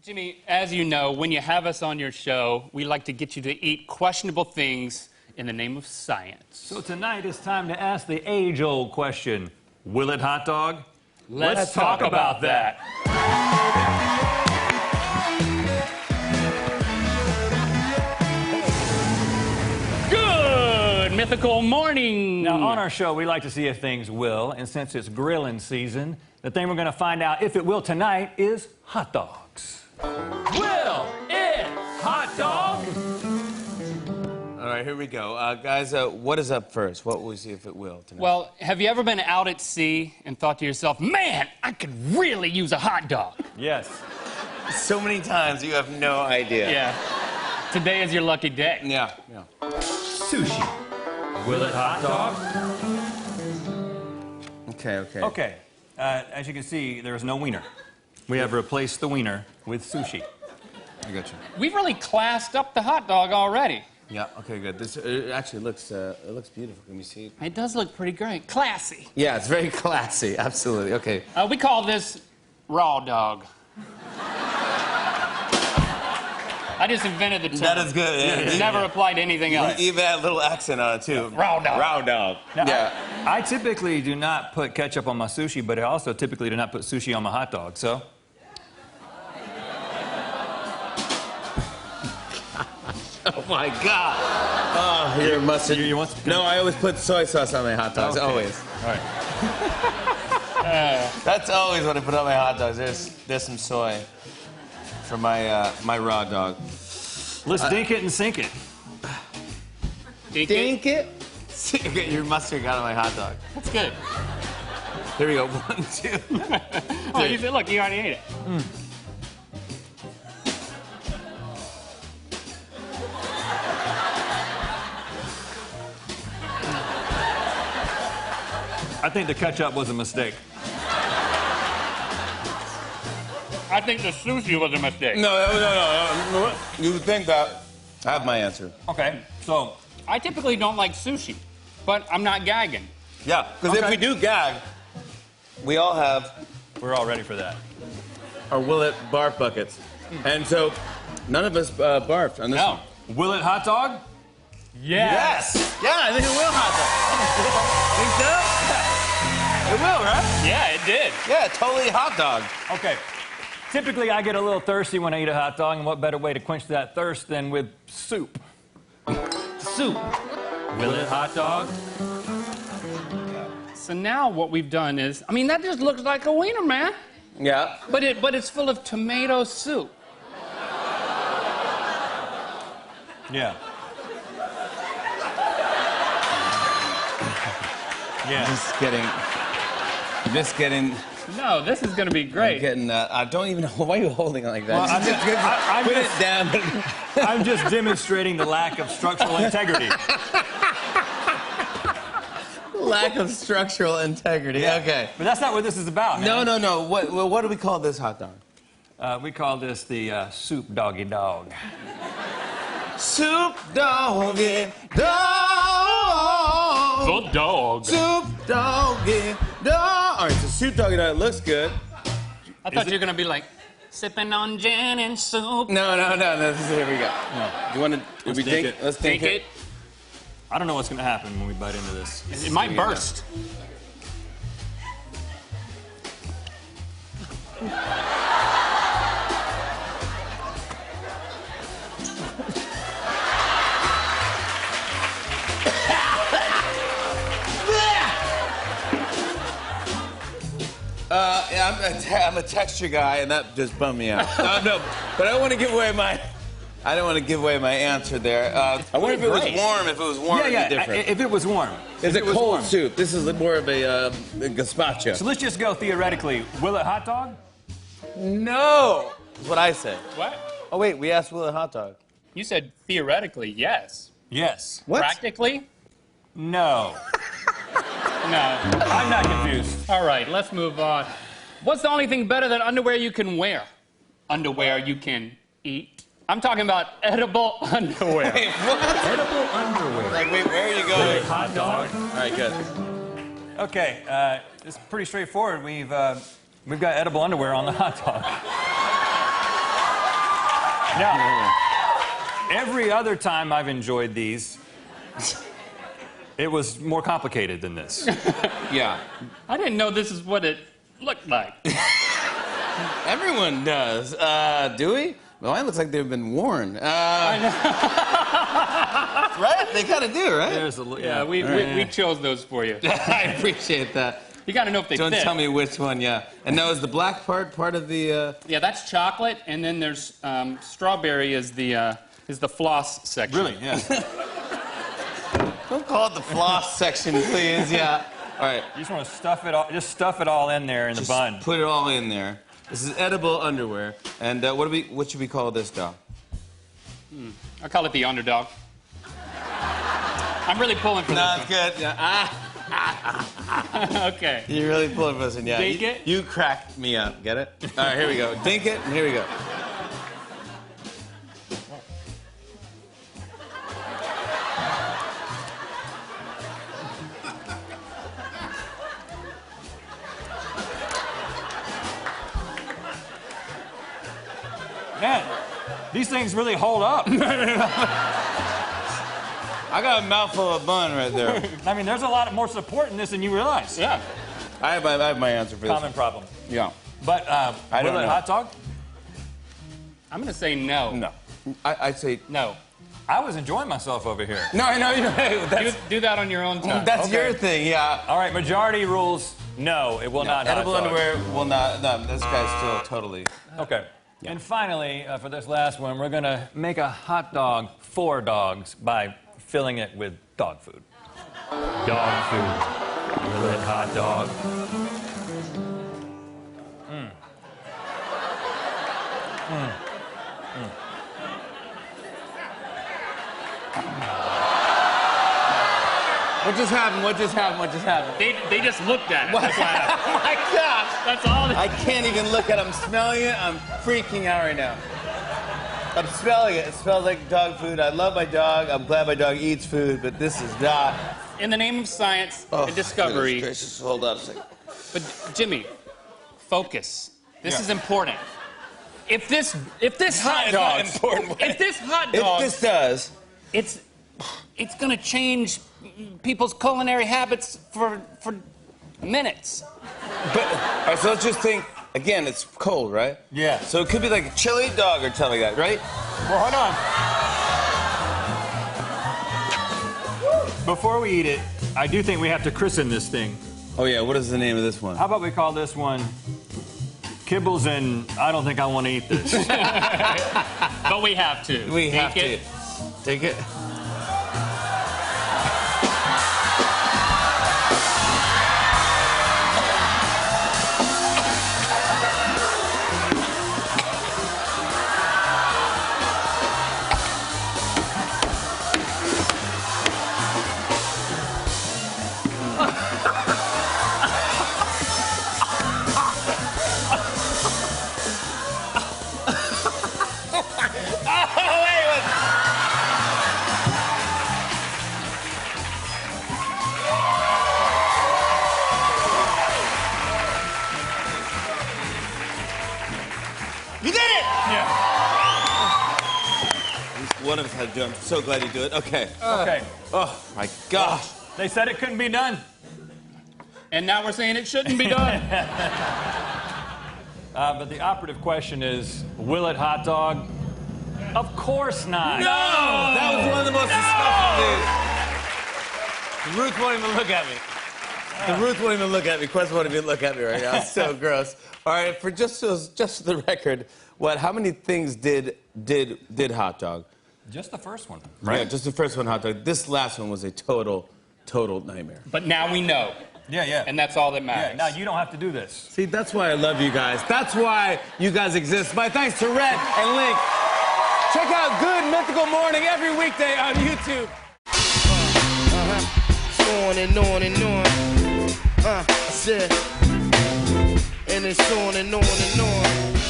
Jimmy, as you know, when you have us on your show, we like to get you to eat questionable things in the name of science. So tonight it's time to ask the age-old question, will it hot dog? Let's talk about that. Good mythical morning. Now, on our show, we like to see if things will, and since it's grilling season, the thing we're going to find out if it will tonight is hot dogs. Will it hot dog? All right, here we go. Guys, what is up first? What will we see if it will tonight? Well, have you ever been out at sea and thought to yourself, man, I could really use a hot dog? Yes. So many times you have no idea. Yeah. Today is your lucky day. Yeah. Sushi. Will it hot dog? Okay. Okay. As you can see, there is no wiener. We have replaced the wiener with sushi. I got you. We've really classed up the hot dog already. Yeah, okay, good. This actually looks beautiful. Can you see? It does look pretty great. Classy. Yeah, it's very classy. Absolutely. Okay. We call this raw dog. I just invented the term. That is good. It never applied to anything else. You even had a little accent on it, too. Raw dog. Raw dog. Now, Yeah. I typically do not put ketchup on my sushi, but I also typically do not put sushi on my hot dog, so... Oh, my God. Oh, your mustard. You want some? No, I always put soy sauce on my hot dogs. Okay. Always. All right. That's always what I put on my hot dogs. There's some soy for my my raw dog. Let's dink it and sink it. Dink it? Okay, your mustard got on my hot dog. That's good. Here we go. 1, 2. Oh, you said, look, you already ate it. I think the ketchup was a mistake. I think the sushi was a mistake. No. You would think that. I have my answer. Okay, so... I typically don't like sushi, but I'm not gagging. Yeah, because if we do gag, we all have We're all ready for that. our Will It barf buckets. And so, none of us barfed on this No. one. Will it hot dog? Yes! Yeah, I think it will hot dog. Think so? It will, right? Yeah, it did. Yeah, totally hot dog. Okay. Typically, I get a little thirsty when I eat a hot dog, and what better way to quench that thirst than with soup? Soup. Will it hot dog? So now what we've done is, I mean, that just looks like a wiener, man. Yeah. But it's full of tomato soup. Yeah. Yeah. Just kidding. No, this is gonna be great. Don't even, why are you holding it like that? Well, I'm Put just- it down. I'm just demonstrating the lack of structural integrity. Lack of structural integrity. Okay. But that's not what this is about, man. No. What do we call this hot dog? We call this the soup doggy dog. Soup doggy dog. Good dog. Soup doggy dog. All right, so soup doggy dog looks good. I thought you were gonna be like, sipping on gin and soup. No. This is, here we go. No. You want to? Let's dink it. Let's Dink it. I don't know what's going to happen when we bite into this. It might burst. I'm a texture guy, and that just bummed me out. No, but I don't want to give away my. I don't want to give away my answer there. I wonder if it was warm. If it was warm, it'd be different. If it was warm. It's a cold soup. This is more of a gazpacho. So let's just go theoretically. Will it hot dog? No, is what I said. What? Oh wait, we asked Will it hot dog. You said theoretically, yes. Yes. What? Practically? No. No. I'm not confused. All right, let's move on. What's the only thing better than underwear you can wear? Underwear you can eat. I'm talking about edible underwear. Wait, what? Edible underwear. Like, wait, where are you going? Hot dog. All right, good. Okay, it's pretty straightforward. We've got edible underwear on the hot dog. Now, every other time I've enjoyed these, it was more complicated than this. Yeah. I didn't know this is what it looked like. Everyone does. Do we? Well, mine looks like they've been worn. I know. Right? They kind of do, right? There's a, Yeah, we chose those for you. I appreciate that. You got to know if they Don't fit. tell me which one, yeah. And now is the black part of the... Yeah, that's chocolate, and then there's strawberry is the floss section. Really? Yeah. Don't call it the floss section, please. Yeah. All right. You just want to stuff it all, just stuff it all in there in the bun. Put it all in there. This is edible underwear. And what should we call this dog? I call it the underdog. I'm really pulling for No, this it's good. Yeah. one. Okay. You're really pulling for this one, yeah. Dink it? You cracked me up. Get it? All right, here we go. Dink it, and here we go. Man, these things really hold up. I got a mouthful of bun right there. I mean, there's a lot more support in this than you realize. Yeah. I have my answer for this. Common problem. Yeah. But I don't Willet know. hot dog? I'm going to say no. No. I'd say... No. I was enjoying myself over here. No, that's, Do that on your own time. that's Okay. your thing, yeah. All right, majority rules, no, it will not Edible hot dog. underwear will not... No, this guy's still totally... Okay. And finally, for this last one, we're going to make a hot dog for dogs by filling it with dog food. Dog food. Willet hot dog. What just happened? What just happened? What just happened? They just looked at it. What? Oh my gosh! That's all. I can't even look at it. I'm smelling it. I'm freaking out right now. I'm smelling it. It smells like dog food. I love my dog. I'm glad my dog eats food, but this is not. In the name of science and discovery. Goodness gracious, hold on a second. But Jimmy, focus. This is important. If this hot It's not dog, important. if this hot If dog, this does, it's gonna change people's culinary habits for minutes. but all right, so let's just think. Again, it's cold, right? Yeah. So it could be like a chili dog or something like that, right? Well, hold on. Before we eat it, I do think we have to christen this thing. Oh yeah. What is the name of this one? How about we call this one Kibbles and I don't think I want to eat this. But we have to. We have Take to. it. Take it. You did it! Yeah. One of us had to do it. I'm so glad you do it. Okay. Okay. Oh my gosh. They said it couldn't be done. And now we're saying it shouldn't be done. But the operative question is, will it hot dog? Of course not. No! That was one of the most disgusting things. Ruth won't even look at me. Ruth won't even look at me. Quest won't even look at me right now. It's so gross. All right, for just for the record, how many things did hot dog? Just the first one. Right. Yeah, just the first one, hot dog. This last one was a total nightmare. But now we know. Yeah, yeah. And that's all that Yeah, matters. now you don't have to do this. See, that's why I love you guys. That's why you guys exist. My thanks to Rhett and Link. Check out Good Mythical Morning every weekday on YouTube. On and on and on. I said, and it's on and on and on.